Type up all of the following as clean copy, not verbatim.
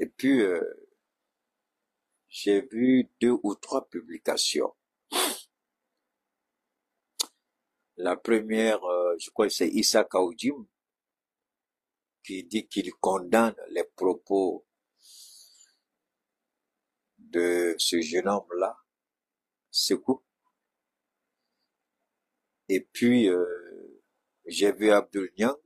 Et puis, j'ai vu 2 ou 3 publications. La première, je crois que c'est Issa Kaoudim, qui dit qu'il condamne les propos de ce jeune homme-là, Sekou. Et puis, j'ai vu Abdul Niang,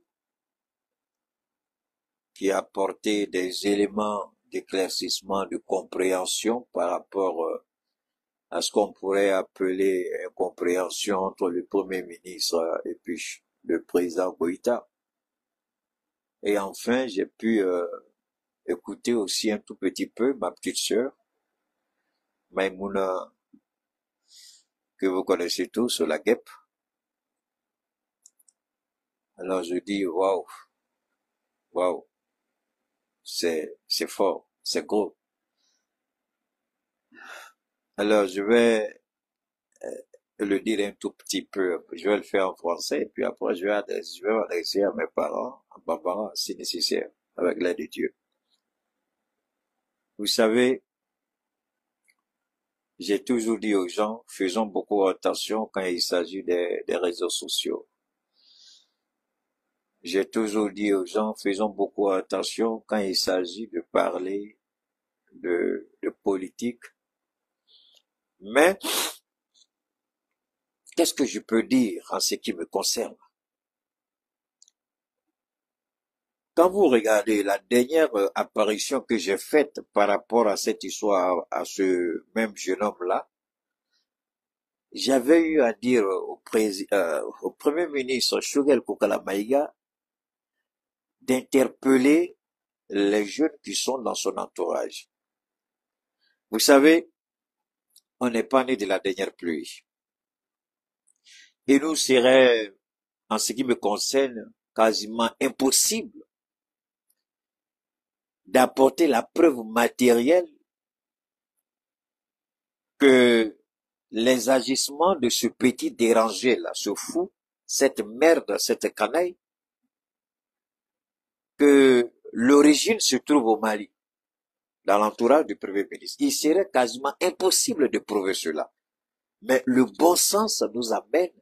qui a apporté des éléments d'éclaircissement, de compréhension par rapport à ce qu'on pourrait appeler incompréhension entre le Premier ministre et puis le président Goïta. Et enfin, j'ai pu écouter aussi un tout petit peu ma petite sœur, Maïmouna, que vous connaissez tous, la guêpe. Alors je dis, waouh, waouh, c'est fort, c'est gros. Alors je vais le dire un tout petit peu, je vais le faire en français, et puis après je vais m'adresser à mes parents, à Barbara, si nécessaire, avec l'aide de Dieu. Vous savez, j'ai toujours dit aux gens, faisons beaucoup attention quand il s'agit des réseaux sociaux. J'ai toujours dit aux gens, faisons beaucoup attention quand il s'agit de parler de politique. Mais, qu'est-ce que je peux dire en ce qui me concerne? Quand vous regardez la dernière apparition que j'ai faite par rapport à cette histoire, à ce même jeune homme-là, j'avais eu à dire au Premier ministre Choguel Kokala Maïga d'interpeller les jeunes qui sont dans son entourage. Vous savez, on n'est pas né de la dernière pluie. Il nous serait, en ce qui me concerne, quasiment impossible d'apporter la preuve matérielle que les agissements de ce petit dérangé-là, ce fou, cette merde, cette canaille, que l'origine se trouve au Mali, dans l'entourage du Premier ministre. Il serait quasiment impossible de prouver cela. Mais le bon sens nous amène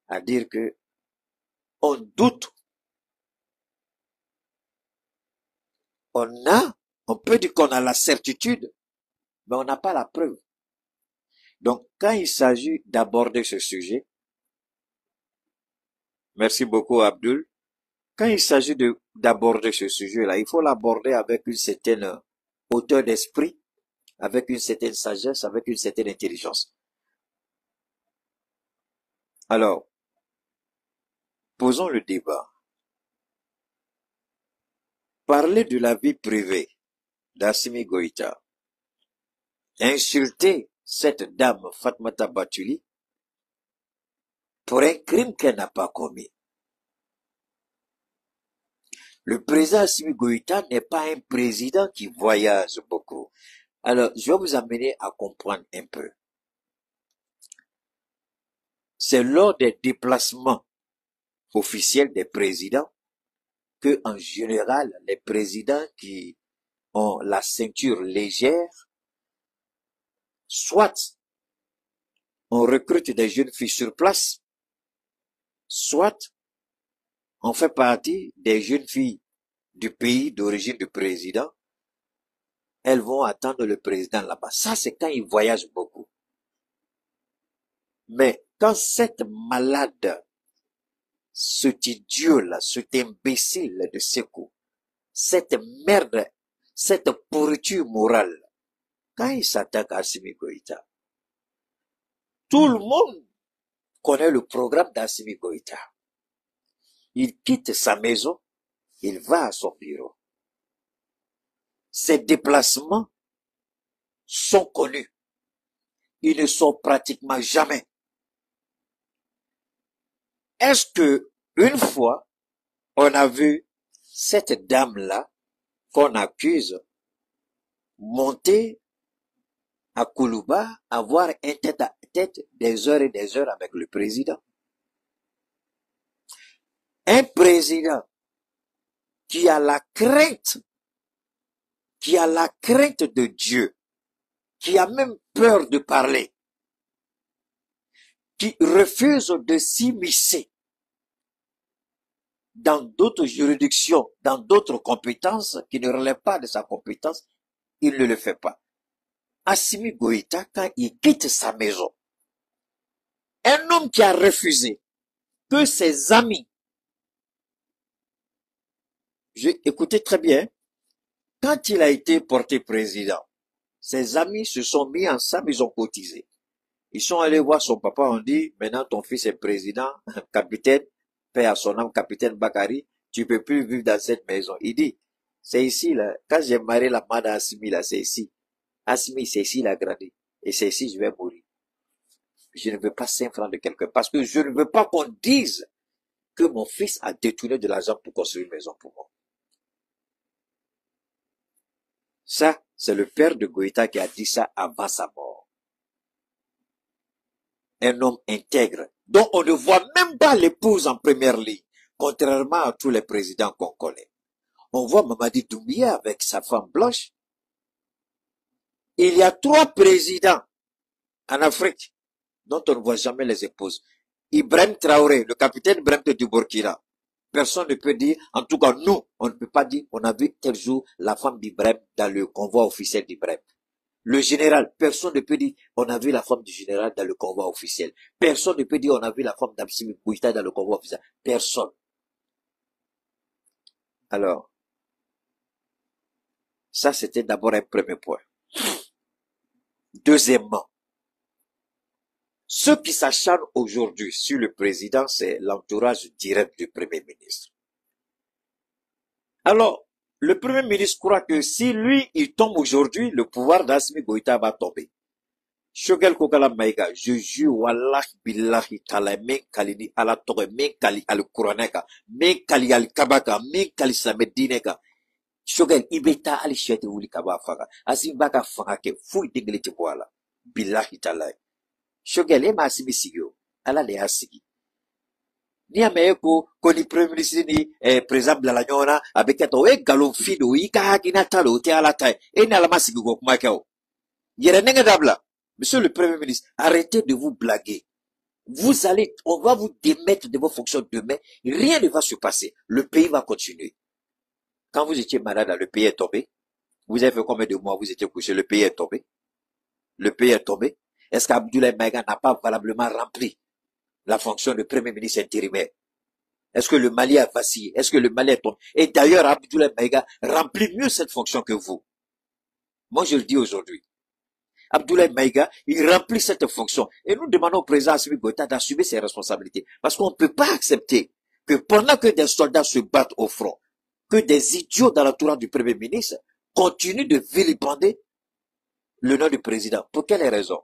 à dire que on doute. On peut dire qu'on a la certitude, mais on n'a pas la preuve. Donc, quand il s'agit d'aborder ce sujet, merci beaucoup Abdul, quand il s'agit d'aborder ce sujet-là, il faut l'aborder avec une certaine hauteur d'esprit, avec une certaine sagesse, avec une certaine intelligence. Alors, posons le débat. Parler de la vie privée d'Assimi Goïta, insulter cette dame Fatmata Batuli pour un crime qu'elle n'a pas commis. Le président Assimi Goïta n'est pas un président qui voyage beaucoup. Alors, je vais vous amener à comprendre un peu. C'est lors des déplacements officiels des présidents que, en général, les présidents qui ont la ceinture légère, soit on recrute des jeunes filles sur place, soit on fait partie des jeunes filles du pays d'origine du président. Elles vont attendre le président là-bas. Ça, c'est quand ils voyagent beaucoup. Mais quand cette malade, cet idiot-là, cet imbécile de Sekou, cette merde, cette pourriture morale, quand il s'attaque à Assimi Goïta, tout le monde connaît le programme d'Assimi Goïta. Il quitte sa maison, il va à son bureau. Ses déplacements sont connus. Ils ne sont pratiquement jamais. Est-ce que, une fois, on a vu cette dame-là, qu'on accuse, monter à Koulouba, avoir un tête-à-tête des heures et des heures avec le président? Un président qui a la crainte qui a la crainte de Dieu, qui a même peur de parler, qui refuse de s'immiscer dans d'autres juridictions, dans d'autres compétences qui ne relèvent pas de sa compétence, il ne le fait pas. Assimi Goïta, quand il quitte sa maison, un homme qui a refusé que ses amis, écoutez très bien, quand il a été porté président, ses amis se sont mis ensemble, ils ont cotisé. Ils sont allés voir son papa, on dit, maintenant ton fils est président, capitaine, paix à son âme, capitaine Bakari, tu peux plus vivre dans cette maison. Il dit, c'est ici, là, quand j'ai marié la main d'Assimi, là, c'est ici. Assimi, c'est ici, il a grandi. Et c'est ici, je vais mourir. Je ne veux pas 5 francs de quelqu'un, parce que je ne veux pas qu'on dise que mon fils a détourné de l'argent pour construire une maison pour moi. Ça, c'est le père de Goïta qui a dit ça avant sa mort. Un homme intègre, dont on ne voit même pas l'épouse en première ligne, contrairement à tous les présidents qu'on connaît. On voit Mamadi Doumbouya avec sa femme blanche. Il y a 3 présidents en Afrique dont on ne voit jamais les épouses. Ibrahim Traoré, le capitaine Ibrahim du Burkina. Personne ne peut dire, en tout cas nous, on ne peut pas dire, on a vu tel jour la femme d'Ibrahim dans le convoi officiel d'Ibrahim. Le général, personne ne peut dire, on a vu la femme du général dans le convoi officiel. Personne ne peut dire, on a vu la femme d'Assimi Goïta dans le convoi officiel. Personne. Alors, ça c'était d'abord un premier point. Deuxièmement, ceux qui s'acharnent aujourd'hui sur le président, c'est l'entourage direct du Premier ministre. Alors, le Premier ministre croit que si lui, il tombe aujourd'hui, le pouvoir d'Assimi Goïta va tomber. Shogel Kokala Maïga, je jure, Wallahi Billahi Tala, men Kalini ala Tore, men Kali al Kuraneka, men Kali al Kabaka, men Kali Samedineka. Shogel, Ibeta ali Shete Wuli Kabafaga, Assimi Baka Fangake, Fouille Dinglete Boala, Billahi Tala. Shogel, ema Assimi Sigyo, ala le Asigi. Ni ameko koni premier ministre ni président la nyona abeketo e galon fido ika hakina talo te ala tai e na la masigi go kuma kao yere nenga dabla. Monsieur le premier ministre, arrêtez de vous blaguer. On va vous démettre de vos fonctions demain, rien ne va se passer, le pays va continuer. Quand vous étiez malade, le pays est tombé. Vous avez fait combien de mois vous étiez couché, le pays est tombé. Le pays est tombé. Est-ce qu'Abdoulaye Maïga n'a pas valablement rempli la fonction de premier ministre intérimaire? Est-ce que le Mali a vacillé? Est-ce que le Mali est tombé? Et d'ailleurs, Abdoulaye Maïga remplit mieux cette fonction que vous. Moi, je le dis aujourd'hui. Abdoulaye Maïga, il remplit cette fonction. Et nous demandons au président Assimi Goïta d'assumer ses responsabilités. Parce qu'on ne peut pas accepter que pendant que des soldats se battent au front, que des idiots dans l'entourage du premier ministre continuent de vilipender le nom du président. Pour quelle raison?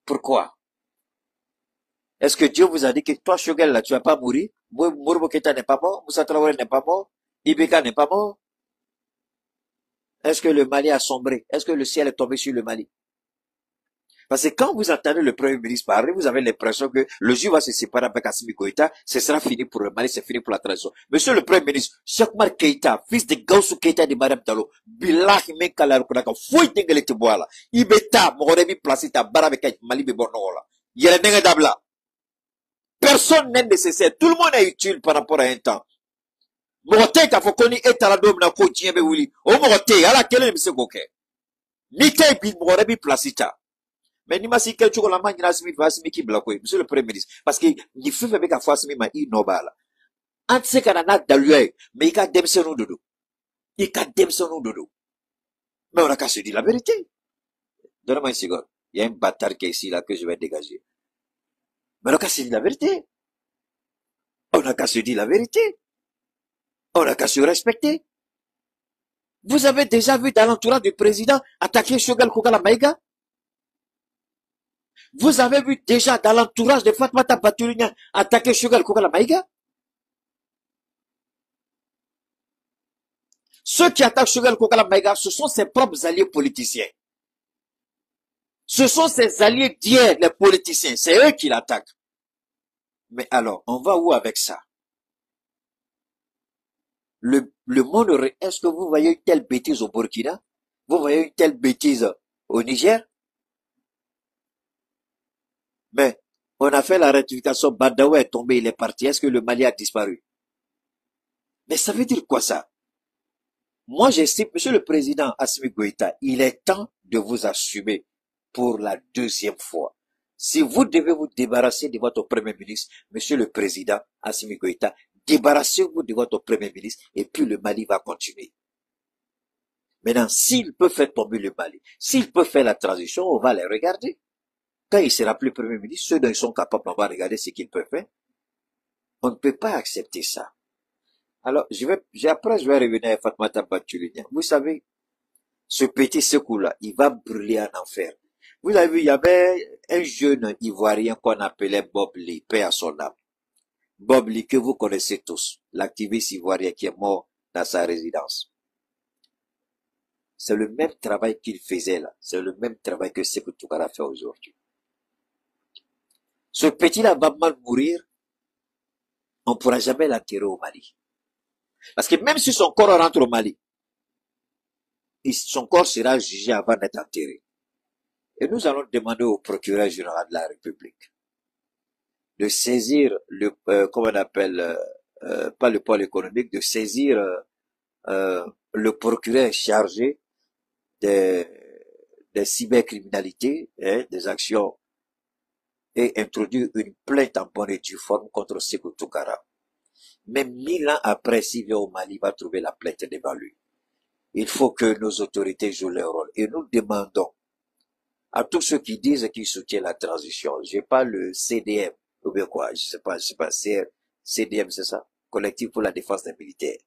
Pourquoi? Est-ce que Dieu vous a dit que toi, Shogel, là, tu vas pas mourir? Mourbo Keïta n'est pas mort? Moussa Traoré n'est pas mort? Ibeka n'est pas mort? Est-ce que le Mali a sombré? Est-ce que le ciel est tombé sur le Mali? Parce que quand vous entendez le premier ministre parler, vous avez l'impression que le jour va se séparer avec Assimi Goïta, ce sera fini pour le Mali, c'est fini pour la transition. Monsieur le premier ministre, Chakmar Keïta, fils de Gaussou Keïta de Madame Dalo, Billahi Mekala Rukunaka, fouille Dengele Tiboala, Ibeta, Morebi Placita, Barabeka, Mali Bebonola, Yere Dabla. Personne n'est nécessaire, tout le monde est utile par rapport à un temps. Morote ka fokoni etalado na ko tiembe wuli o morote ala kele mse goke ni tay bi morebi placita mais ni masi kel chuko la manyina Assimi Assimi ki blako monsieur le premier ministre parce que ni fefe be ka fo Assimi ma i nobala antse kana na dalue mais ka demsenu dodo mais on a qu'à se dire la vérité. Donne-moi une seconde, il y a un bâtard qui est ici là que je vais dégager, mais on a qu'à se dire la vérité. On a qu'à se dire la vérité. On n'a qu'à se respecter. Vous avez déjà vu dans l'entourage du président attaquer Shogel Kokala Maïga? Vous avez vu déjà dans l'entourage de Fatmata Batourinia attaquer Shogel Kokala Maïga? Ceux qui attaquent Shogel Kokala Maïga, ce sont ses propres alliés politiciens. Ce sont ses alliés d'hier, les politiciens. C'est eux qui l'attaquent. Mais alors, on va où avec ça? Le Le monde, est-ce que vous voyez une telle bêtise au Burkina? Vous voyez une telle bêtise au Niger? Mais on a fait la rectification, Badawi est tombé, il est parti. Est-ce que le Mali a disparu? Mais ça veut dire quoi ça? Moi, j'estime, Monsieur le Président Assimi Goïta, il est temps de vous assumer pour la deuxième fois. Si vous devez vous débarrasser de votre Premier ministre, Monsieur le Président Assimi Goïta, débarrassez-vous de votre Premier ministre et puis le Mali va continuer. Maintenant, s'il peut faire tomber le Mali, s'il peut faire la transition, on va les regarder. Quand il sera plus Premier ministre, ceux dont ils sont capables, on va regarder ce qu'ils peuvent faire. On ne peut pas accepter ça. Alors, après, je vais revenir à Fatmata Batulina. Vous savez, ce petit secours-là, il va brûler en enfer. Vous avez vu, il y avait un jeune Ivoirien qu'on appelait Bob Lee, paix à son âme. Bob Lee, que vous connaissez tous, l'activiste ivoirien qui est mort dans sa résidence. C'est le même travail qu'il faisait là. C'est le même travail que Sékou Toukara fait aujourd'hui. Ce petit-là va mal mourir. On ne pourra jamais l'enterrer au Mali. Parce que même si son corps rentre au Mali, son corps sera jugé avant d'être enterré. Et nous allons demander au procureur général de la République de saisir comment on appelle, pas le pôle économique, de saisir le procureur chargé des cybercriminalités, des actions, et introduire une plainte en bonne et due forme contre Sékou Toukara. Même 1000 ans après, s'il vient au Mali, il va trouver la plainte devant lui. Il faut que nos autorités jouent leur rôle. Et nous demandons à tous ceux qui disent qu'ils soutiennent la transition, j'ai pas le CDM, ou bien quoi, je sais pas, CDM, c'est ça, Collectif pour la défense des militaires.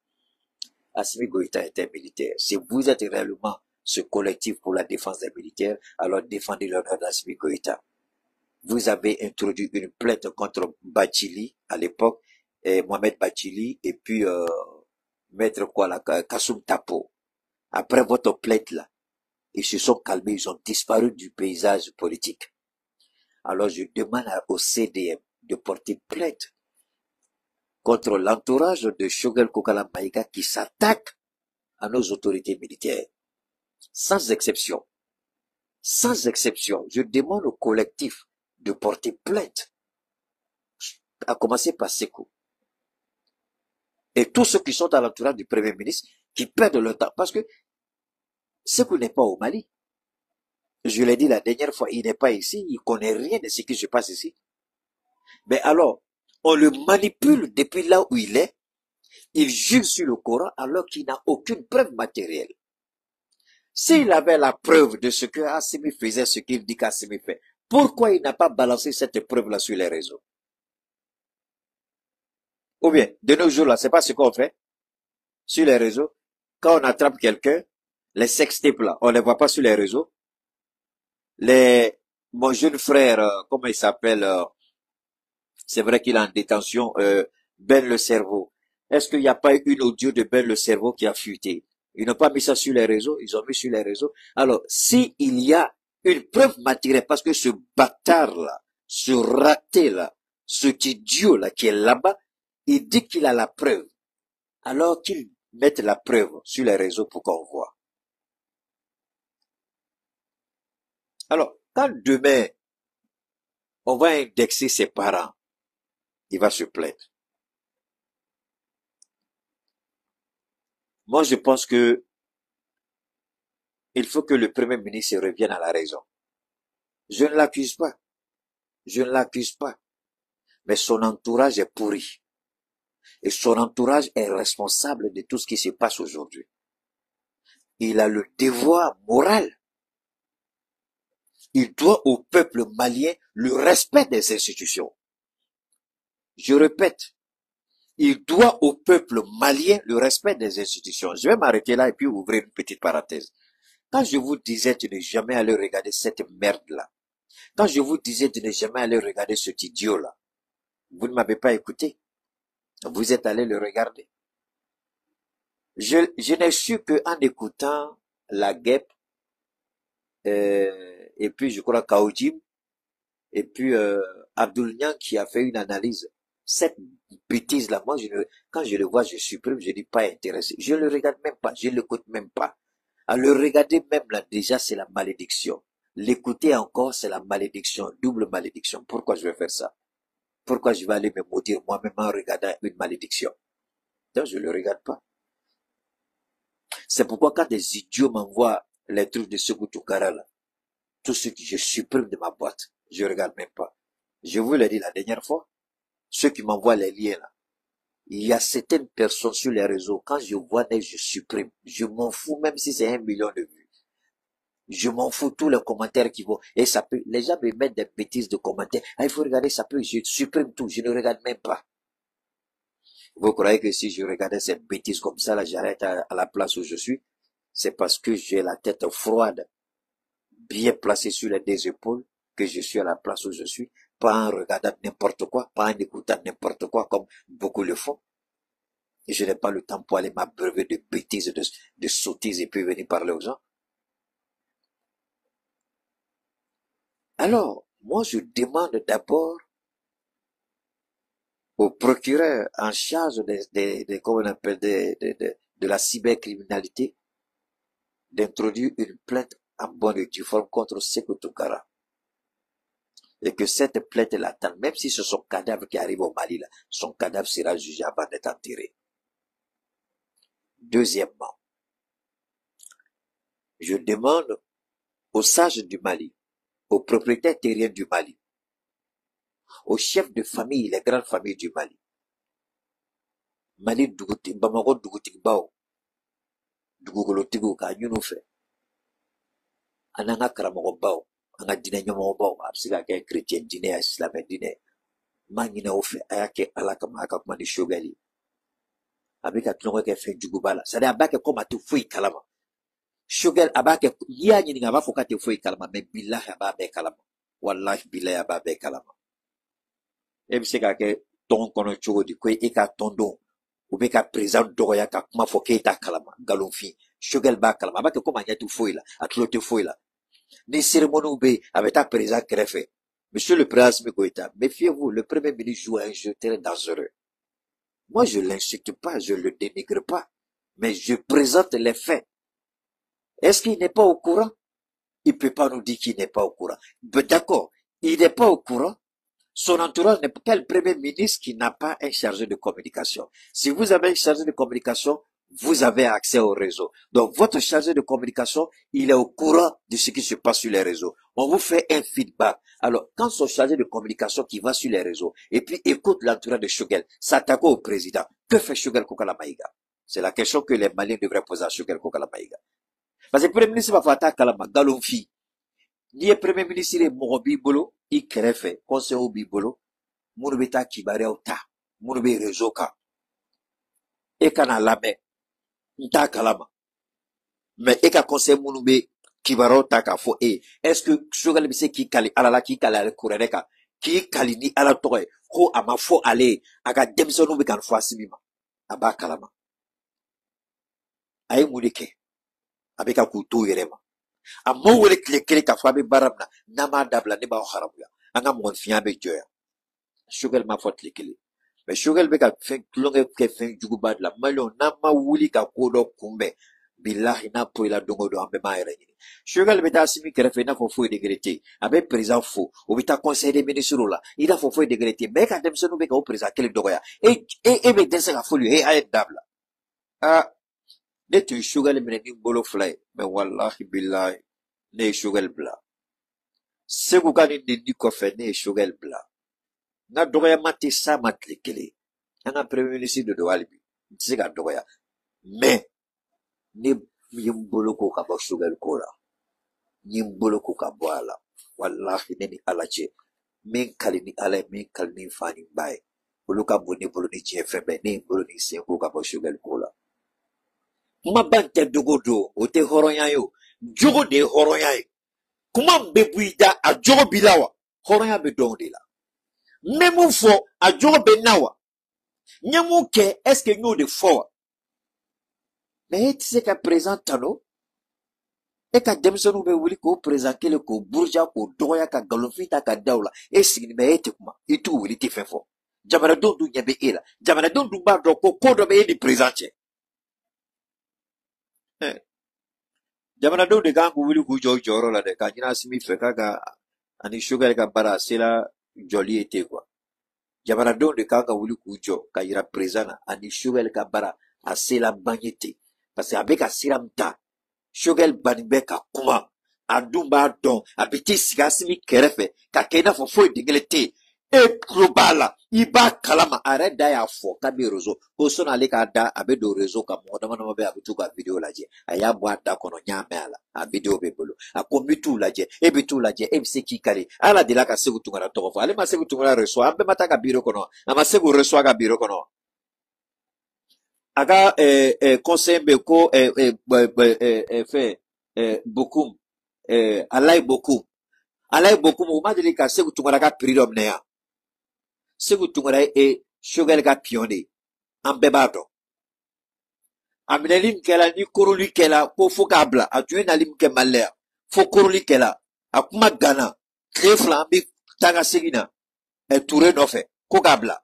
Assimi Goïta est un militaire. Si vous êtes réellement ce collectif pour la défense des militaires, alors défendez l'honneur d'Assimi Goïta. Vous avez introduit une plainte contre Bachili à l'époque, Mohamed Bachili, et puis Maître Kassoum Tapo. Après votre plainte là, ils se sont calmés, ils ont disparu du paysage politique. Alors je demande au CDM de porter plainte contre l'entourage de Shogel Kokala Maïga qui s'attaque à nos autorités militaires. Sans exception. Sans exception. Je demande au collectif de porter plainte. À commencer par Sékou. Et tous ceux qui sont à l'entourage du Premier ministre, qui perdent leur temps. Parce que Sékou n'est pas au Mali. Je l'ai dit la dernière fois, il n'est pas ici, il connaît rien de ce qui se passe ici. Mais alors, on le manipule depuis là où il est, il jure sur le Coran alors qu'il n'a aucune preuve matérielle. S'il avait la preuve de ce que Assimi faisait, ce qu'il dit qu'Assimi fait, pourquoi il n'a pas balancé cette preuve-là sur les réseaux? Ou bien, de nos jours là, c'est pas ce qu'on fait sur les réseaux. Quand on attrape quelqu'un, les sextapes là, on les voit pas sur les réseaux. Mon jeune frère, comment il s'appelle, c'est vrai qu'il est en détention, Ben le cerveau. Est-ce qu'il n'y a pas eu une audio de Ben le cerveau qui a fuité? Ils n'ont pas mis ça sur les réseaux, ils ont mis sur les réseaux. Alors, s'il y a une preuve matérielle, parce que ce bâtard-là, ce raté-là, cet idiot-là qui est là-bas, il dit qu'il a la preuve. Alors qu'il mette la preuve sur les réseaux pour qu'on voit. Alors, quand demain, on va indexer ses parents, il va se plaindre. Moi, je pense que il faut que le Premier ministre revienne à la raison. Je ne l'accuse pas. Je ne l'accuse pas. Mais son entourage est pourri. Et son entourage est responsable de tout ce qui se passe aujourd'hui. Il a le devoir moral. Il doit au peuple malien le respect des institutions. Je répète, il doit au peuple malien le respect des institutions. Je vais m'arrêter là et puis ouvrir une petite parenthèse. Quand je vous disais de ne jamais aller regarder cette merde-là, quand je vous disais de ne jamais aller regarder cet idiot-là, vous ne m'avez pas écouté. Vous êtes allé le regarder. Je n'ai su qu'en écoutant la guêpe, et puis je crois Kaoujim, et puis Abdoul Niang qui a fait une analyse. Cette bêtise là, moi, quand je le vois, je supprime, je dis pas intéressé. Je le regarde même pas, je l'écoute même pas. À le regarder même là, déjà, c'est la malédiction. L'écouter encore, c'est la malédiction, double malédiction. Pourquoi je vais faire ça? Pourquoi je vais aller me maudire moi-même en regardant une malédiction? Donc, je le regarde pas. C'est pourquoi quand des idiots m'envoient les trucs de Sékou Toukara là, tout ce que je supprime de ma boîte, je regarde même pas. Je vous l'ai dit la dernière fois, ceux qui m'envoient les liens là, il y a certaines personnes sur les réseaux, quand je vois des, je supprime. Je m'en fous même si c'est 1 million de vues. Je m'en fous tous les commentaires qui vont. Et ça peut, les gens me mettent des bêtises de commentaires. Ah, il faut regarder, ça peut, je supprime tout, je ne regarde même pas. Vous croyez que si je regardais cette bêtise comme ça, là, j'arrête à la place où je suis? C'est parce que j'ai la tête froide, bien placée sur les deux épaules, que je suis à la place où je suis, pas en regardant n'importe quoi, pas en écoutant n'importe quoi, comme beaucoup le font. Et je n'ai pas le temps pour aller m'abreuver de bêtises, de sottises et puis venir parler aux gens. Alors, moi, je demande d'abord au procureur en charge comment on appelle, de la cybercriminalité d'introduire une plainte en bonne et due forme contre Sékou Toukara. Et que cette plainte l'attend, même si c'est son cadavre qui arrive au Mali, là, son cadavre sera jugé avant d'être enterré. Deuxièmement, je demande aux sages du Mali, aux propriétaires terriens du Mali, aux chefs de famille, les grandes familles du Mali. Mali duguti, Bamako duguti bao, dugukolotigo ka nyunu fe. Ananga karamogo bao, anga dine nyomo bao, absika ke chrétien dine, islamé dine. Mangina ofe, ayake alakama akakuma ni shogali. Abika tlongo ke fe jugubala. Sade abake koma tu fui kalama. Shogal abake, ya nyini nga bafoka te fui kalama, me billahi ababe kalama. Wallahi billahi ababe kalama. Ebisika ke ton kono chogo di kwe eka tondo. Ou bien qu'à présent doya ka kuma fo keita kalama galonfi shogel ba kalama ba ke koma nyatu foila atlote foila ni cérémonie be avec ta présent greffe. Monsieur le président Goïta, méfiez-vous, le premier ministre joue un jeu très dangereux. Moi je l'insulte pas, je le dénigre pas, mais je présente les faits. Est-ce qu'il n'est pas au courant? Il peut pas nous dire qu'il n'est pas au courant. D'accord, il n'est pas au courant. Son entourage n'est pas le premier ministre qui n'a pas un chargé de communication. Si vous avez un chargé de communication, vous avez accès au réseau. Donc, votre chargé de communication, il est au courant de ce qui se passe sur les réseaux. On vous fait un feedback. Alors, quand son chargé de communication qui va sur les réseaux, et puis écoute l'entourage de Shogel, s'attaque au président, que fait Shogel Kokala Maïga? C'est la question que les Maliens devraient poser à Shogel Kokala Maïga. Parce que le premier ministre va faire attaquer Kalama, Galonfi. Ni le premier ministre est Morobi Bolo, il crève, conseil au Bibolo, Mourubeta Kibare Ota, Mourube Rezoka, et Kana Lame, Nta Kalama. Mais et qu'à conseil Mourube Kibaro Taka fo e, est-ce que Shogal Bise qui kali alala qui kali al Kureka, qui kali ni ala toye, ko ama fo ale, aga demsonu be kan fo asimima, aba Kalama. Aye Mourike, abeka kutu yerema. A mo wele kile ka fa be baramna nama dabla ne ba haramuya anga mon fiya be joya Shogel ma fot kile mais Shogel be ka fen longe ke fen juguba la malo nama wuli ka kodo kumbe billahi na po ila dongo do ambe ma ere ni Shogel be ta simi kere fe na fo fo de grete abe président fo o bita conseil des ministres la ida fo fo de grete mais ka dem senu be ka o président kele dogoya e be dense ka fo lui e ay dabla ah ne tu Shogel me ni bolo fly mais wallahi billahi ne Shogel bla Sékou ka ni nindi kofe ne Shogel bla na dogoya mati sa matlikele anga premier ministre de Doualibi tsiga dogoya mais ni yimbolo ko ka ba Shogel kola yimbolo ko ka bwala wallahi ne ni alache min kali ni ala min kali ni fani bay uluka boni bolo ni jefembe ni bolo ni Sékou ka ba Shogel kola kuma bante dogodo o te horonya yo jogo de horonya yo kuma bebuida a jogo bilawa horonya be donde la même fo a jogo be nawa nyamu ke est-ce que nous de fo mais c'est qu'à présent tano e ka demsonu be wuli ko présenter le ko burja ko doya ka galofita ka dawla e signi be ete kuma itu wuli ti fefo jamana don du ɲɛ bɛ e la jamana don dun b'a dɔn ko dɔ bɛ e ni président cɛ jamanadenw de kan k'u wuli k'u jɔ u jɔyɔrɔ la dɛ ka ɲini Asimi fɛ k'a ka ani Choguel ka baara a sera jɔli ye ten quoi jamanadenw de kan ka wuli k'u jɔ ka yira président na ani Choguel ka baara a sera ban ye ten parce que a bɛ ka sira min ta Choguel bannen bɛ ka kuma a dun b'a dɔn a bɛ t'i sigi Asimi kɛrɛfɛ ka kɛ i n'a fɔ foyi den kelen tɛ yen e tulo b'a la i b'a kalama a yɛrɛ da y'a fɔ k'a bɛ réseau ko sɔnni ale k'a da a bɛ don réseau kan mɔgɔ dama dama bɛ a bɛ t'u ka vidéo lajɛ a y'a bɔ a da kɔnɔ n y'a mɛn a la a vidéo bɛ bolo a ko n bɛ t'u lajɛ e bɛ t'u lajɛ e bɛ se k'i kari ala delila ka Segu Tunkara tɔgɔ fɔ ale ma Segu Tunkara reçoit an bɛɛ ma taa ka bureau kɔnɔ a ma Segu reçoit ka bureau kɔnɔ a ka conseil bɛ ko fɛn Bokum Alayi Bokum o ma deli ka Segu Tunkara ka prix dɔ minɛ yan Segu Tunkara ye Choguel ka pion de ye an bɛɛ b'a dɔn a minɛli min kɛla ni koroli kɛla ko fo k'a bila a tun ye nali min kɛ Mali la yan fo koroli kɛla a kuma ganna tile fila an bɛ taa ka segin na Ture nɔfɛ ko k'a bila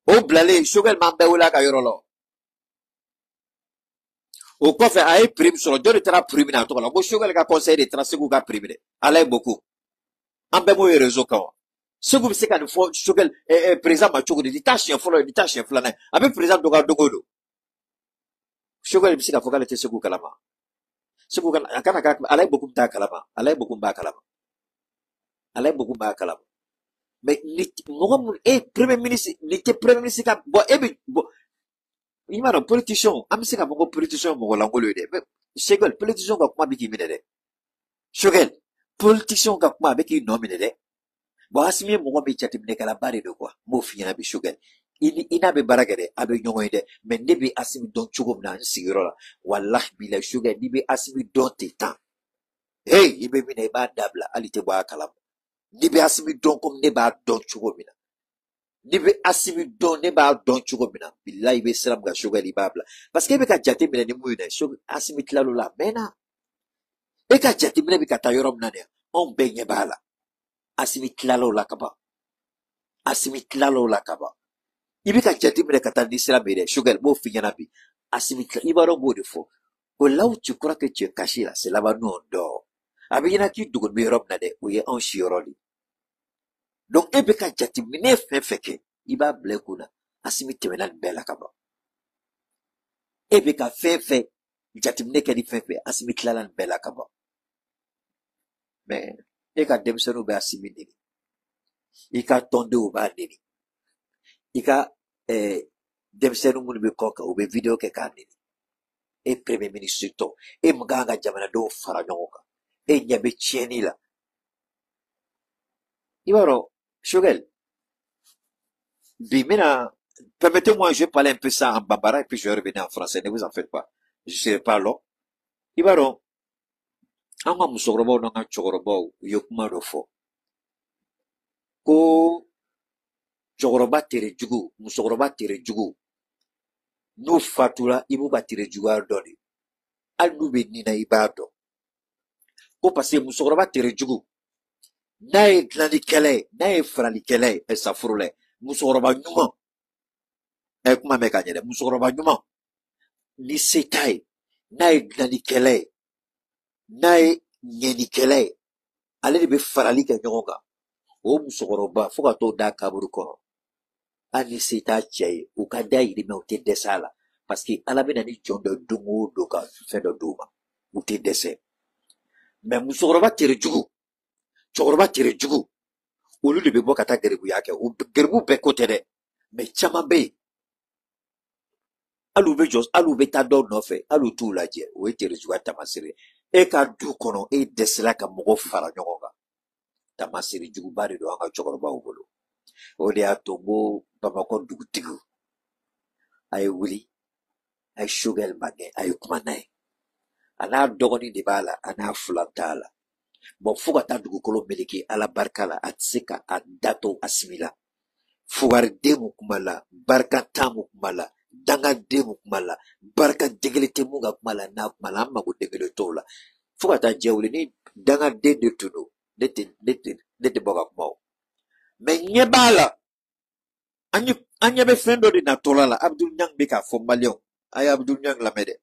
o bilalen Choguel m'an bɛɛ wele a ka yɔrɔ la o kɔfɛ a ye prix min sɔrɔ jɔn de taara prix minɛ a tɔgɔ la ko Choguel ka conseil de taara Segu ka prix minɛ Alayi Bokum an bɛɛ m'o ye réseau kan wa Segu bɛ se ka nin fɔ Choguel président ma cogo di nin t'a siɲɛ fɔlɔ ye nin t'a siɲɛ filanan ye a bɛ président dɔgɔya don o don Choguel bɛ se ka fɔ k'ale tɛ Segu kalama Segu a kana k'a Alayi Bokum t'a kalama Alayi Bokum b'a kalama Alayi Bokum b'a kalama mais ni mɔgɔ mun premier ministre ni tɛ premier ministre ka bɔn e bɛ bɔn i m'a dɔn politicien an bɛ se ka fɔ ko politicien mɔgɔ lankolon ye dɛ mais Choguel politicien ka kuma bɛ k'i minɛ dɛ Choguel politicien ka kuma a bɛ k'i nɔ minɛ dɛ bon Asimi ye mɔgɔ min jateminɛkɛlaba de don quoi n b'o f'i ɲɛna bi Choguel i n'a bɛ baara kɛ dɛ a bɛ ɲɔgɔn ye dɛ mais ne bɛ Asimi dɔn cogo min na n sigiyɔrɔ la walahi bilahi Choguel n'i bɛ Asimi dɔn ten tan hey i bɛ min na i b'a dabila hali tɛ bɔ a kalama n'i bɛ Asimi dɔn komi ne b'a dɔn cogo min na n'i bɛ Asimi dɔn ne b'a dɔn cogo min na bilahi i bɛ sira min kan Choguel i b'a bila parce que e bɛ ka jateminɛ ni mun ye dɛ Asimi tilal'o la a mɛnna e ka jateminɛ bɛ ka taa yɔrɔ min na dɛ anw bɛɛ ɲɛ b'a la Asimi tilal'o la ka ban Asimi tilal'o la ka ban i bɛ ka jateminɛ ka taa ni sira min ye dɛ Choguel b'o f'i ɲɛna bi Asimi i b'a dɔn b'o de fɔ o là où tu crois que tu es caché là c'est là-bas nous on dort a bɛ ɲɛna k'i dogo bɛ yɔrɔ min na dɛ o ye anw si yɔrɔ de donc e bɛ ka jateminɛ fɛn fɛn kɛ i b'a bila i kun na Asimi tɛmɛna nin bɛɛ la ka ban e bɛ ka fɛn fɛn jateminɛ kɛ ni fɛn fɛn Asimi tilala nin bɛɛ la ka ban mais e ka denmisɛnninw bɛ Asimi neni i ka tɔndenw b'a neni i ka denmisɛnnin minnu bɛ kɔ kan u bɛ video kɛ k'a neni e premier ministre tɔ e mun kan ka jamanadenw fara ɲɔgɔn kan e ɲɛ bɛ tiɲɛni la i b'a dɔn Choguel bi bɛna permettez-moi je vais parler un peu ça en bambara et puis je vais revenir en français ne vous en faites pas je serai pas long i b'a dɔn an ka musokɔrɔbaw n'an ka cɛkɔrɔbaw u ye kuma dɔ fɔ ko cɛkɔrɔba terejugu musokɔrɔba terejugu n'u fatura i b'u ka terejuguya dɔn de hali n'u bɛ nin na i b'a dɔn ko parce que musokɔrɔba terejugu n'a ye dilanlikɛla ye n'a ye faralikɛla ye safurula ye musokɔrɔba ɲuman kuma mɛn ka ɲɛ dɛ musokɔrɔba ɲuman ni se t'a ye n'a ye dilanlikɛla ye n'a ye ɲɛnikɛla ye ale de bɛ farali kɛ ɲɔgɔn kan o musokɔrɔba fo ka t'o da kaburu kɔnɔ hali ni se t'a cɛ ye u ka da yirimɛ u tɛ dɛsɛ a la parce que ala bɛ na ni jɔn dɔ don o don ka fɛn dɔ d'u ma u tɛ dɛsɛ mais musokɔrɔba terejugu cɛkɔrɔba terejugu olu de bɛ bɔ ka taa garibuya kɛ garibu bɛɛ ko tɛ dɛ mais caman bɛ yen hali u bɛ taa dɔw nɔfɛ hali u t'u lajɛ o ye terejuguya tamasire e ka du kɔnɔ e dɛsɛra ka mɔgɔw fara ɲɔgɔn kan tamasire juguba de don an ka cɛkɔrɔbaw bolo o de y'a to n ko Bamakɔ dugutigiw a ye wuli a ye Choguel magɛn a ye kuma n'a ye a n'a dɔgɔnin de b'a la a n'a filan t'a la bon fo ka taa dugukolo meleke ala barika la a tɛ se ka a da to Asimi la fugariden mun kuma la barikatan mun kuma la dangaden mun kuma la barika degele tɛ mun ka kuma la n'a kuma la an mago degele t'o la fo ka taa jɛ wuli ni dangaden de tun don ne tɛ bɔ ka kuma o mais ɲɛ b'a la Anya be fendo de natola la Abdul Nyang beka fomalion. Ay Abdul Nyang la mede.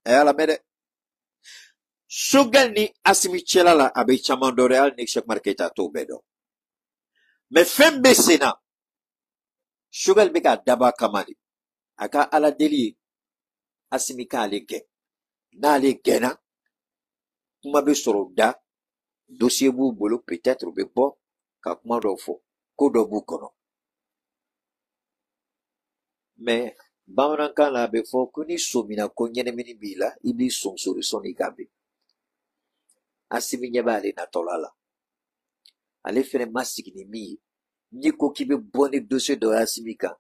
Ay la mede. Shogal ni asimi chela la abe chamandoreal ni shek marketa to bedo. Me fembe sena. Shogal beka daba kamali. Aka ala deli asimi ka aleke. Na ale gena. Kuma be soro da. Dossier bu bolo peut-être be bo. Ka kuma do fo. Ko do bu kono. Mais bamanankan la be fo ko ni somina ko nyenemini bila ibi som solution ni gabe. Asimi nyeba ale na tolala. Ale fere masiki ni mi. Ni ko kibe boni dossier do asimi kan.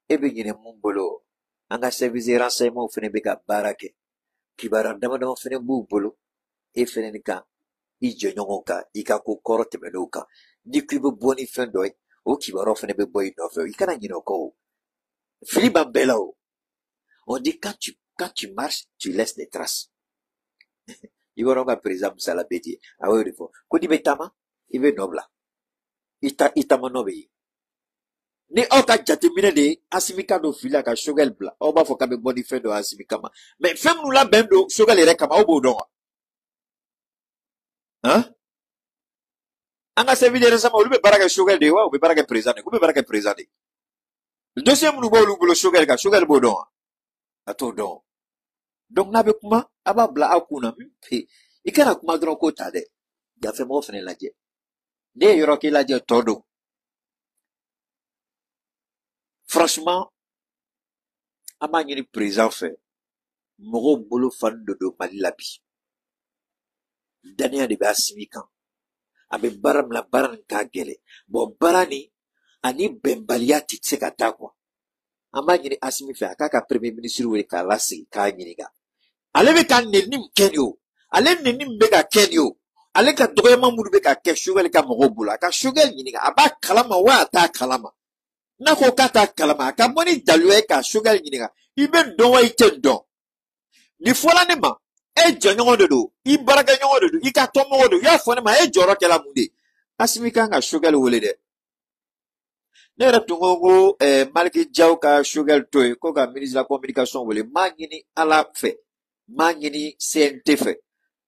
Ebe nyene mumbolo. Anga service de renseignement fene beka barake. Kibara dama fene bu bolo. E fene ni kan. I jenyongo ka. I ka ko koro temeno ka. Ni kibe boni fen doy. O kibaro fene be boy nofe. I kana nyino ko. Philippe Ambelao. On dit quand tu marches, tu laisses des traces. Il va rendre président Salabedi. Ah oui, il faut. Kodi betama, il veut nobla. Itama nobe. Ni oka jatimine de asimika do fila ka shogel bla. Oba fo kabe boni fe do asimika ma. Mais fem nous la bendo shogel ere kama obo don. Hein? Anga servi de resama ulu be baraka shogel de wa, be baraka président. Be baraka président. Le deuxième nous bo lu shogel ka shogel bo don. Ato don. Donc na be kuma aba bla akuna mi. Ikana kuma dron ko tade. Ya fe mo fene la je. De yoro ki la je todo. Franchement, ama nyini président fait. Moro bolo fan do mali labi. Dania de basimi kan. Abe baram la baran ka gele. Bon barani ani bembalia titse kata kwa. Ama nyini asimi fait akaka premier ministre we ka lasi ka nyini ga. Ale be kan nenim kenyo. Ale nenim be ka kenyo. Ale ka doyema mudu be ka ke sugar ka moro bula ka sugar nyini ga. Aba kalama wa ta kalama. Nako kata kalama ka moni dalwe ka sugar nyini ga. Ibe don wa ite don. Ni fola ne ma. E jonyo de do. I baraka nyo de do. I ka tomo de do. Ya fone ma e joro ke la munde. Asimi kan ga sugar wole de. Ne ratungo malki jaw ka sugar toy ko ka ministre de la communication wole magini ala fe. Magini CNT fe.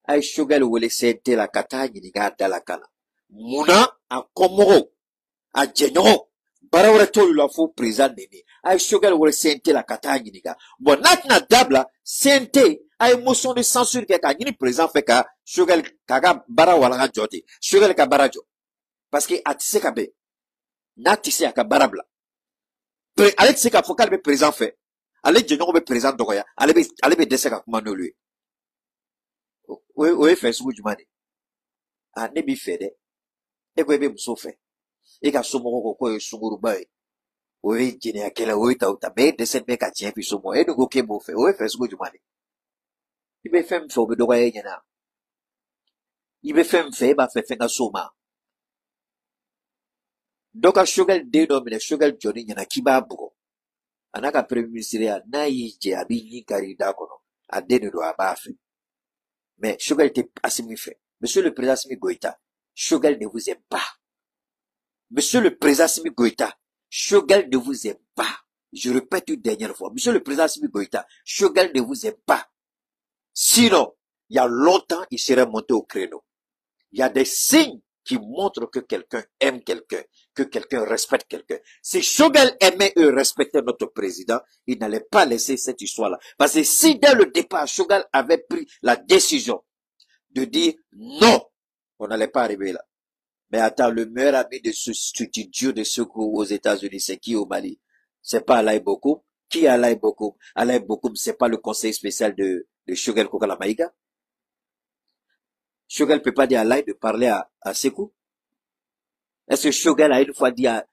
Ay sugar wole CNT la kata nyini ga dala kana. Muna a komoro a jenyo. Barawre tolu la fo président nini. Ay sugar wole CNT la kata nyini ga. Bon natna dabla CNT ay motion de censure ke ka nyini président fe ka sugar kaga bara wala ga joti. Sugar ka barajo. Parce que atise ka be. Na tise aka barabla. Ale tise ka fokal be président fait. Ale jenyo be président dogoya. Ale be dese ka kuma no lui. Oye Facebook jumani. Ah ne bi fede. E ko be muso fe. E ka somo ko e sunguru bay. Oye jene akela oye ta uta be dese be ka tien fi somo. E no go ke bo fe. Oye Facebook jumani. Ibe fem fe obe dogoya nyana. Ibe fem fe ba fe fenga soma. Doka sugar de do mine sugar joni nyana kiba bugo. Anaka premier ministre na yije abi ni kari da kono. Adene do abafe. Mais sugar était asimi fait. Monsieur le président Simi Goïta, Choguel ne vous aime pas. Monsieur le président Simi Goïta, Choguel ne vous aime pas. Je répète une dernière fois. Monsieur le président Simi Goïta, Choguel ne vous aime pas. Sinon, il y a longtemps, il serait monté au créneau. Il y a des signes qui montrent que quelqu'un aime quelqu'un, que quelqu'un respecte quelqu'un. Si Choguel aimait et respectait notre président, il n'allait pas laisser cette histoire-là. Parce que si dès le départ, Choguel avait pris la décision de dire non, on n'allait pas arriver là. Mais attends, le meilleur ami de ce studio de secours aux États-Unis, c'est qui au Mali? C'est pas Alain Bokoum. Qui est Alain Bokoum? Alain Bokoum, c'est pas le conseil spécial de Choguel Kokalamaïga. Choguel peut pas dire à Alain de parler à Sekou. Est-ce que Choguel a une fois dit à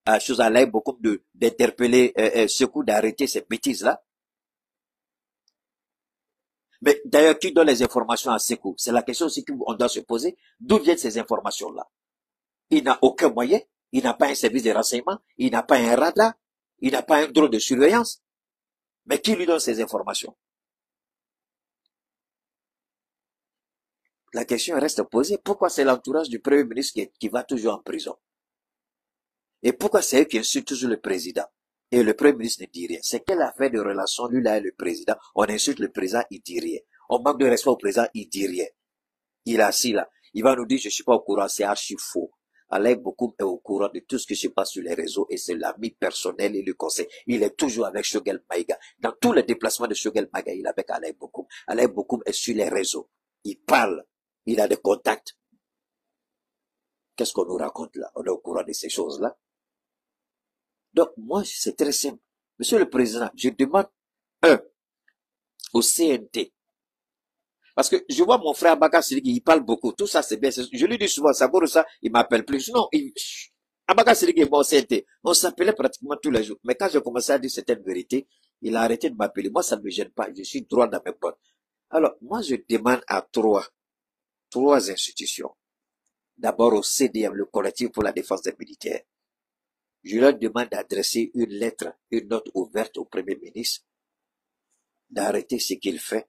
Alain Bokoum d'interpeller Sekou, d'arrêter ces bêtises-là? Mais d'ailleurs, qui donne les informations à Sekou? C'est la question aussi qu'on doit se poser. D'où viennent ces informations-là? Il n'a aucun moyen. Il n'a pas un service de renseignement. Il n'a pas un radar. Il n'a pas un drone de surveillance. Mais qui lui donne ces informations? La question reste posée. Pourquoi c'est l'entourage du Premier ministre qui va toujours en prison? Et pourquoi c'est eux qui insultent toujours le président? Et le premier ministre ne dit rien. C'est quelle affaire de relation, lui là et le président? On insulte le président, il dit rien. On manque de respect au président, il dit rien. Il est assis là. Il va nous dire, je suis pas au courant, c'est archi faux. Alain Bokoum est au courant de tout ce qui se passe sur les réseaux et c'est l'ami personnel et le conseil. Il est toujours avec Choguel Maïga. Dans tous les déplacements de Choguel Maïga, il est avec Alain Bokoum. Alain Bokoum est sur les réseaux. Il parle. Il a des contacts. Qu'est-ce qu'on nous raconte là? On est au courant de ces choses-là. Donc, moi, c'est très simple. Monsieur le Président, je demande, au CNT, parce que je vois mon frère Abaka Siliki, il parle beaucoup. Tout ça, c'est bien. Je lui dis souvent, ça pour ça, il m'appelle plus. Non, Abaka Siliki est bon CNT. On s'appelait pratiquement tous les jours. Mais quand j'ai commencé à dire certaines vérités, il a arrêté de m'appeler. Moi, ça ne me gêne pas. Je suis droit dans mes potes. Alors, moi, je demande à trois institutions. D'abord au CDM, le collectif pour la défense des militaires. Je leur demande d'adresser une lettre, une note ouverte au Premier ministre, d'arrêter ce qu'il fait,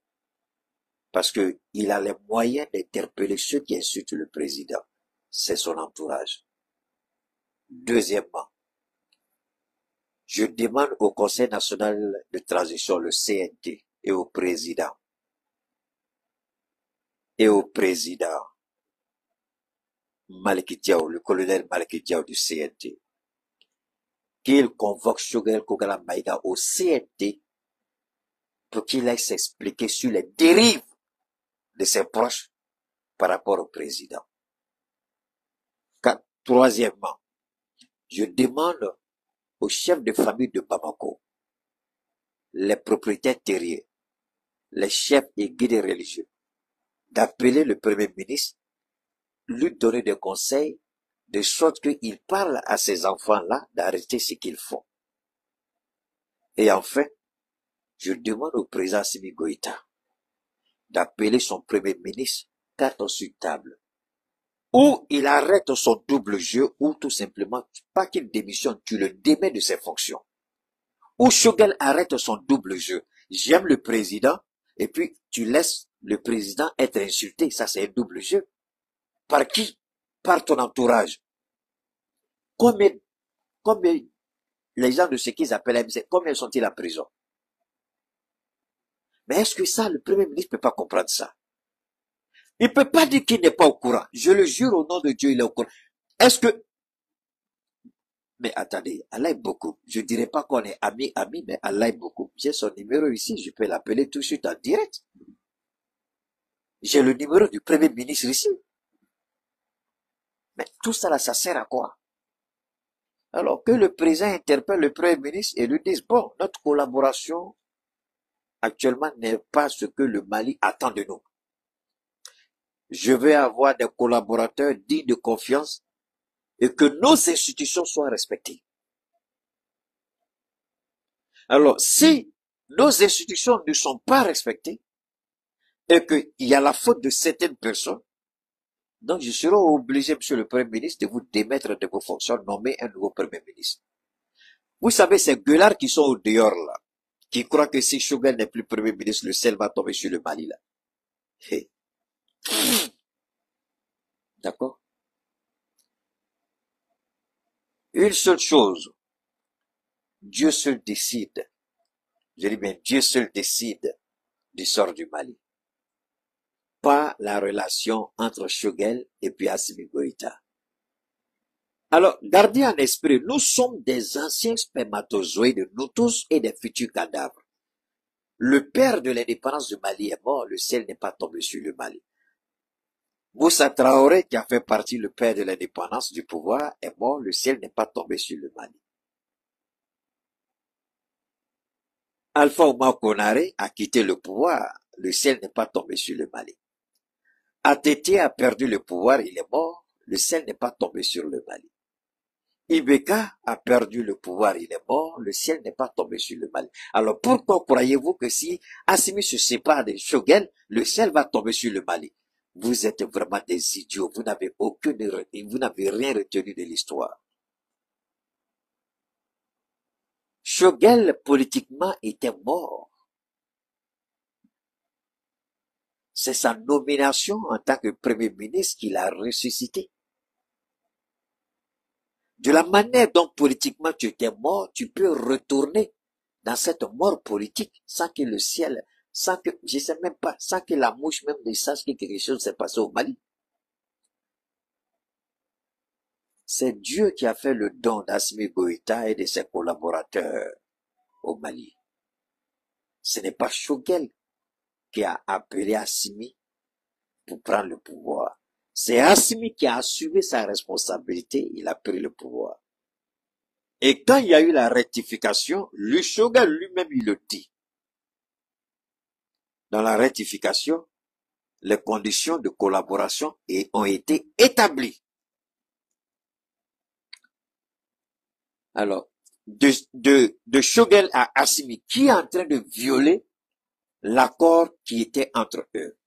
parce que il a les moyens d'interpeller ceux qui insultent le président. C'est son entourage. Deuxièmement, je demande au Conseil national de transition, le CNT, et au président, Maliki Diaw, le colonel Maliki Diaw du CNT, qu'il convoque Choguel Kogala Maïga au CNT pour qu'il aille s'expliquer sur les dérives de ses proches par rapport au président. Troisièmement, je demande aux chefs de famille de Bamako, les propriétaires terriers, les chefs et guides religieux, d'appeler le Premier ministre, lui donner des conseils, de sorte qu'il parle à ces enfants-là d'arrêter ce qu'ils font. Et enfin, je demande au président Assimi Goïta d'appeler son Premier ministre carton sur table, ou il arrête son double jeu, ou tout simplement, pas qu'il démissionne, tu le démets de ses fonctions. Ou Choguel arrête son double jeu. J'aime le président, et puis tu laisses le président être insulté. Ça, c'est un double jeu. Par qui? Par ton entourage. Combien les gens de ce qu'ils appellent MC, combien sont-ils en prison? Mais est-ce que ça, le Premier ministre ne peut pas comprendre ça? Il ne peut pas dire qu'il n'est pas au courant. Je le jure au nom de Dieu, il est au courant. Est-ce que... Mais attendez, Allah beaucoup. Je ne dirais pas qu'on est amis, mais Allah beaucoup. J'ai son numéro ici, je peux l'appeler tout de suite en direct. J'ai le numéro du Premier ministre ici. Mais tout ça là, ça sert à quoi? Alors que le président interpelle le Premier ministre et lui dise, bon, notre collaboration actuellement n'est pas ce que le Mali attend de nous. Je veux avoir des collaborateurs dignes de confiance et que nos institutions soient respectées. Alors, si nos institutions ne sont pas respectées et qu'il y a la faute de certaines personnes, donc je serai obligé, monsieur le Premier ministre, de vous démettre de vos fonctions, nommer un nouveau Premier ministre. Vous savez, ces gueulards qui sont au dehors là, qui croient que si Choguel n'est plus Premier ministre, le ciel va tomber sur le Mali là. Hey. D'accord? Une seule chose, Dieu seul décide. Je dis bien, Dieu seul décide du sort du Mali. Pas la relation entre Choguel et puis Assimi Goïta. Alors, gardez en esprit, nous sommes des anciens spermatozoïdes, nous tous, et des futurs cadavres. Le père de l'indépendance du Mali est mort, le ciel n'est pas tombé sur le Mali. Moussa Traoré, qui a fait partie le père de l'indépendance du pouvoir, est mort, le ciel n'est pas tombé sur le Mali. Alpha Oumar Konaré a quitté le pouvoir, le ciel n'est pas tombé sur le Mali. Atete a perdu le pouvoir, il est mort, le ciel n'est pas tombé sur le Mali. Ibeka a perdu le pouvoir, il est mort, le ciel n'est pas tombé sur le Mali. Alors pourquoi croyez-vous que si Assimi se sépare de Choguel, le ciel va tomber sur le Mali? Vous êtes vraiment des idiots, vous n'avez rien retenu de l'histoire. Choguel, politiquement, était mort. C'est sa nomination en tant que Premier ministre qui l'a ressuscité. De la manière dont politiquement tu étais mort, tu peux retourner dans cette mort politique sans que le ciel, sans que, je sais même pas, sans que la mouche même ne sache que quelque chose s'est passé au Mali. C'est Dieu qui a fait le don d'Assimi Goïta et de ses collaborateurs au Mali. Ce n'est pas Choguel qui a appelé Assimi pour prendre le pouvoir. C'est Assimi qui a assumé sa responsabilité, il a pris le pouvoir. Et quand il y a eu la rectification, le Shogun lui-même, il le dit. Dans la rectification, les conditions de collaboration ont été établies. Alors, de Shogun à Assimi, qui est en train de violer l'accord qui était entre eux?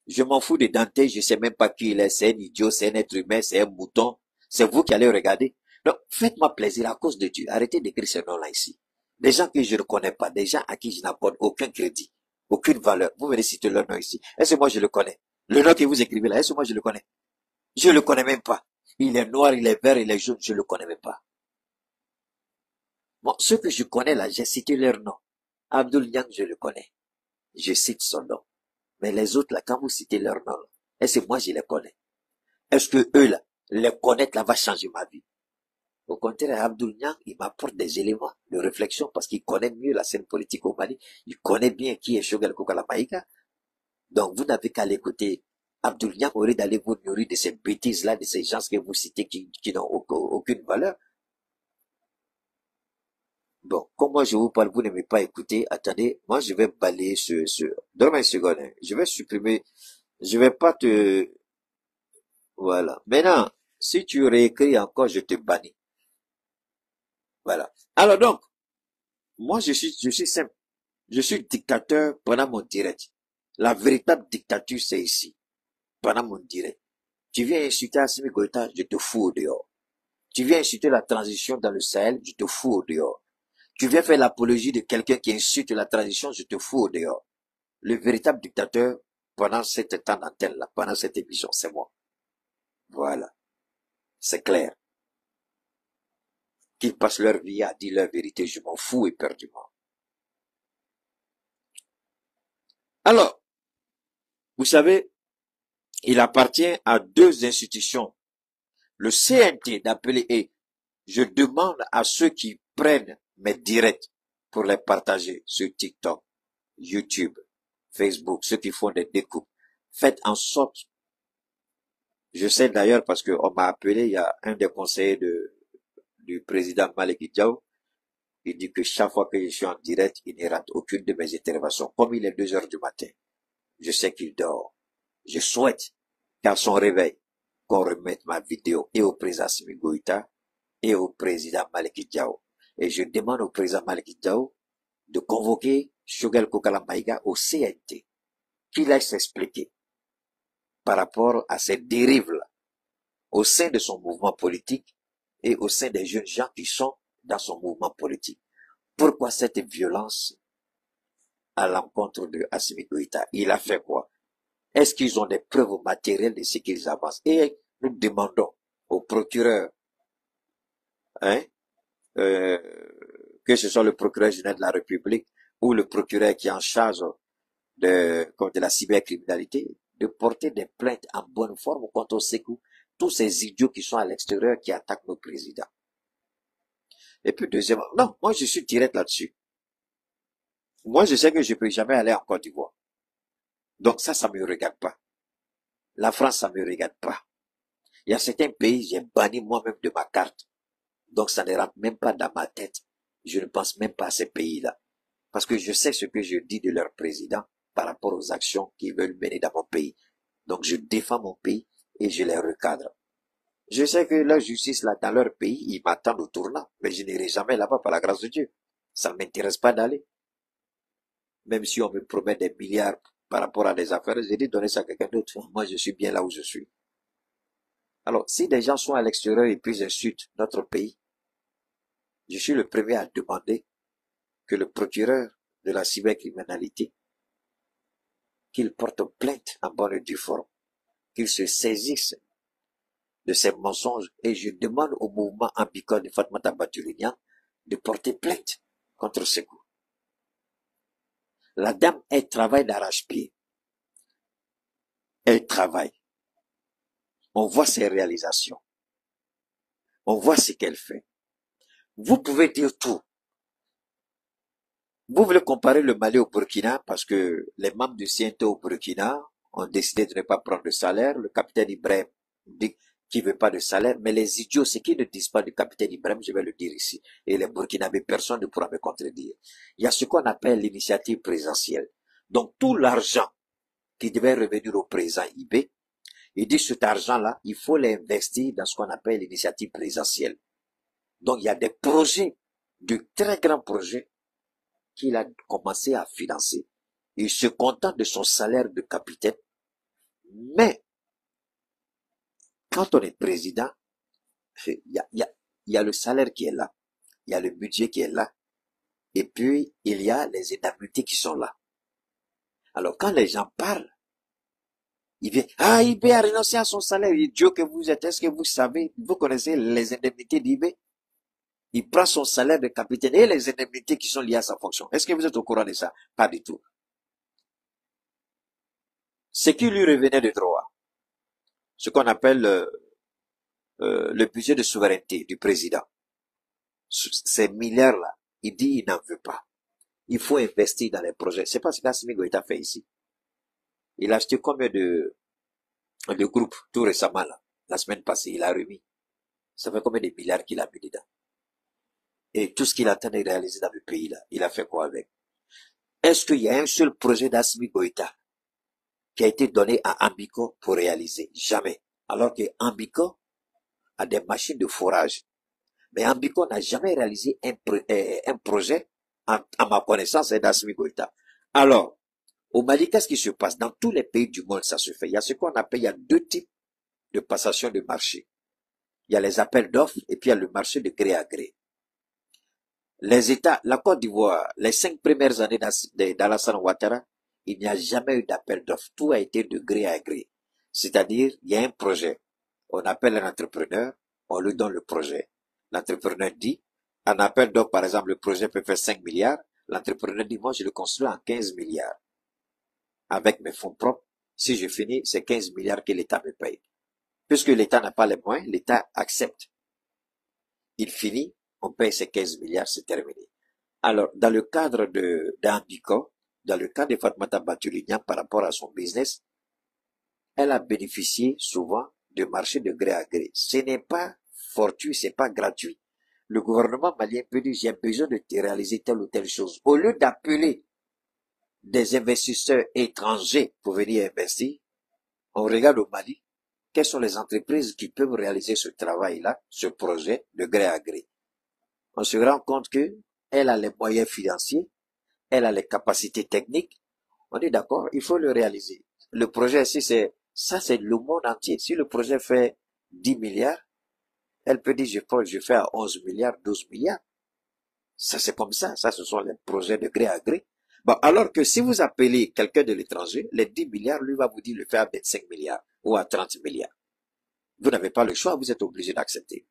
Je m'en fous de Dante, je sais même pas qui il est, c'est un idiot, c'est un être humain, c'est un mouton. C'est vous qui allez regarder. Donc, faites-moi plaisir à cause de Dieu. Arrêtez d'écrire ce nom-là ici. Des gens que je ne connais pas, des gens à qui je n'accorde aucun crédit, aucune valeur. Vous venez citer leur nom ici. Est-ce que moi je le connais? Le nom que vous écrivez là, est-ce que moi je le connais? Je le connais même pas. Il est noir, il est vert, il est jaune, je le connais même pas. Bon, ceux que je connais là, j'ai cité leur nom. Abdul Niang, je le connais. Je cite son nom. Mais les autres là, quand vous citez leur nom, est-ce que moi je les connais? Est-ce que eux là, les connaître là va changer ma vie? Au contraire, Abdul Niang, il m'apporte des éléments de réflexion parce qu'il connaît mieux la scène politique au Mali. Il connaît bien qui est Choguel Kokala Maïga. Donc, vous n'avez qu'à l'écouter. Abdul Niang aurait d'aller vous nourrir de ces bêtises-là, de ces gens que vous citez qui n'ont aucune valeur. Bon, comme moi je vous parle, vous n'aimez pas écouter. Attendez, moi je vais balayer donne-moi une seconde, hein. Je vais supprimer. Je vais pas te, voilà. Maintenant, si tu réécris encore, je te bannis. Voilà. Alors donc, moi je suis simple. Je suis dictateur pendant mon direct. La véritable dictature, c'est ici. Pendant mon direct. Tu viens insulter Assimi Goïta, je te fous au dehors. Tu viens insulter la transition dans le Sahel, je te fous au dehors. Tu viens faire l'apologie de quelqu'un qui insulte la transition, je te fous au dehors. Le véritable dictateur, pendant cette temps d'antenne-là, pendant cette émission, c'est moi. Voilà. C'est clair. Qu'ils passent leur vie à dire leur vérité, je m'en fous éperdument. Alors, vous savez, il appartient à deux institutions. Le CNT d'appeler et je demande à ceux qui prennent mes directs pour les partager sur TikTok, YouTube, Facebook, ceux qui font des découpes. Faites en sorte, je sais d'ailleurs parce qu'on m'a appelé, il y a un des conseillers du président Malek Diaw, il dit que chaque fois que je suis en direct, il ne rate aucune de mes interventions. Comme il est 2 heures du matin, je sais qu'il dort. Je souhaite qu'à son réveil, qu'on remette ma vidéo et au président Assimi Goïta et au président Malek Diaw. Et je demande au président Malek Diaw de convoquer Choguel Kokala Maïga au CNT, qu'il aille s'expliquer par rapport à ces dérives-là au sein de son mouvement politique et au sein des jeunes gens qui sont dans son mouvement politique. Pourquoi cette violence à l'encontre de Assimi Goïta? Il a fait quoi? Est-ce qu'ils ont des preuves matérielles de ce qu'ils avancent? Et nous demandons au procureur, hein, que ce soit le procureur général de la République ou le procureur qui est en charge de la cybercriminalité, de porter des plaintes en bonne forme contre tous ces idiots qui sont à l'extérieur qui attaquent nos présidents. Et puis deuxièmement, non, moi je suis direct là-dessus. Moi je sais que je peux jamais aller en Côte d'Ivoire. Donc ça me regarde pas. La France, ça me regarde pas. Il y a certains pays, j'ai banni moi-même de ma carte. Donc ça ne rentre même pas dans ma tête. Je ne pense même pas à ces pays-là. Parce que je sais ce que je dis de leur président par rapport aux actions qu'ils veulent mener dans mon pays. Donc je défends mon pays et je les recadre. Je sais que la justice là dans leur pays, ils m'attendent au tournant, mais je n'irai jamais là-bas par la grâce de Dieu. Ça ne m'intéresse pas d'aller. Même si on me promet des milliards par rapport à des affaires, j'ai dit donner ça à quelqu'un d'autre. Moi, je suis bien là où je suis. Alors, si des gens sont à l'extérieur et puis insultent notre pays, je suis le premier à demander que le procureur de la cybercriminalité, qu'il porte plainte en bonne et due forme, qu'il se saisisse de ces mensonges et je demande au mouvement Ambicon de Fatoumata Batouli-Niang de porter plainte contre Sékou. La dame, elle travaille d'arrache-pied. Elle travaille. On voit ses réalisations. On voit ce qu'elle fait. Vous pouvez dire tout. Vous voulez comparer le Mali au Burkina parce que les membres du CNT au Burkina ont décidé de ne pas prendre de salaire. Le capitaine Ibrahim dit qu'il ne veut pas de salaire, mais les idiots, ce qu'ils ne disent pas du capitaine Ibrahim, je vais le dire ici. Et les Burkinabés, personne ne pourra me contredire. Il y a ce qu'on appelle l'initiative présidentielle. Donc tout l'argent qui devait revenir au président Ibé, il dit cet argent-là, il faut l'investir dans ce qu'on appelle l'initiative présidentielle. Donc il y a des projets, de très grands projets, qu'il a commencé à financer. Il se contente de son salaire de capitaine, mais quand on est président, il y a le salaire qui est là, il y a le budget qui est là, et puis il y a les indemnités qui sont là. Alors quand les gens parlent, il vient, Ibé a renoncé à son salaire, idiot que vous êtes, est-ce que vous savez, vous connaissez les indemnités d'Ibé? Il prend son salaire de capitaine et les indemnités qui sont liées à sa fonction. Est-ce que vous êtes au courant de ça? Pas du tout. Ce qui lui revenait de droit, ce qu'on appelle le budget de souveraineté du président, ces milliards-là, il dit il n'en veut pas. Il faut investir dans les projets. C'est pas ce qu'Assimi Goïta fait ici. Il a acheté combien de groupes tout récemment là, la semaine passée, il a remis. Ça fait combien de milliards qu'il a mis dedans? Et tout ce qu'il attend de réaliser dans le pays là, il a fait quoi avec? Est-ce qu'il y a un seul projet d'Assimi Goïta qui a été donné à Ambico pour réaliser? Jamais. Alors que Ambico a des machines de forage. Mais Ambico n'a jamais réalisé un projet, à ma connaissance, d'Assimi Goïta. Alors, au Mali, qu'est-ce qui se passe? Dans tous les pays du monde, ça se fait. Il y a ce qu'on appelle, il y a deux types de passation de marché. Il y a les appels d'offres et puis il y a le marché de gré à gré. Les États, la Côte d'Ivoire, les 5 premières années d'Alassane Ouattara, il n'y a jamais eu d'appel d'offres. Tout a été de gré à gré. C'est-à-dire, il y a un projet. On appelle un entrepreneur, on lui donne le projet. L'entrepreneur dit, en appel d'offres, par exemple, le projet peut faire 5 milliards. L'entrepreneur dit, moi, je le construis en 15 milliards. Avec mes fonds propres, si je finis, c'est 15 milliards que l'État me paye. Puisque l'État n'a pas les moyens, l'État accepte. Il finit, on paye ces 15 milliards, c'est terminé. Alors, dans le cadre d'Ambico, dans le cadre de Fatoumata Batouli-Niang par rapport à son business, elle a bénéficié souvent de marchés de gré à gré. Ce n'est pas fortuit, c'est pas gratuit. Le gouvernement malien peut dire, j'ai besoin de te réaliser telle ou telle chose. Au lieu d'appeler des investisseurs étrangers pour venir investir, on regarde au Mali, quelles sont les entreprises qui peuvent réaliser ce travail-là, ce projet de gré à gré. On se rend compte que elle a les moyens financiers, elle a les capacités techniques. On est d'accord, il faut le réaliser. Le projet ici, c'est le monde entier. Si le projet fait 10 milliards, elle peut dire, je fais à 11 milliards, 12 milliards. Ça, c'est comme ça. Ça, ce sont les projets de gré à gré. Bon, alors que si vous appelez quelqu'un de l'étranger, les 10 milliards, lui va vous dire le faire à 25 milliards ou à 30 milliards. Vous n'avez pas le choix, vous êtes obligé d'accepter.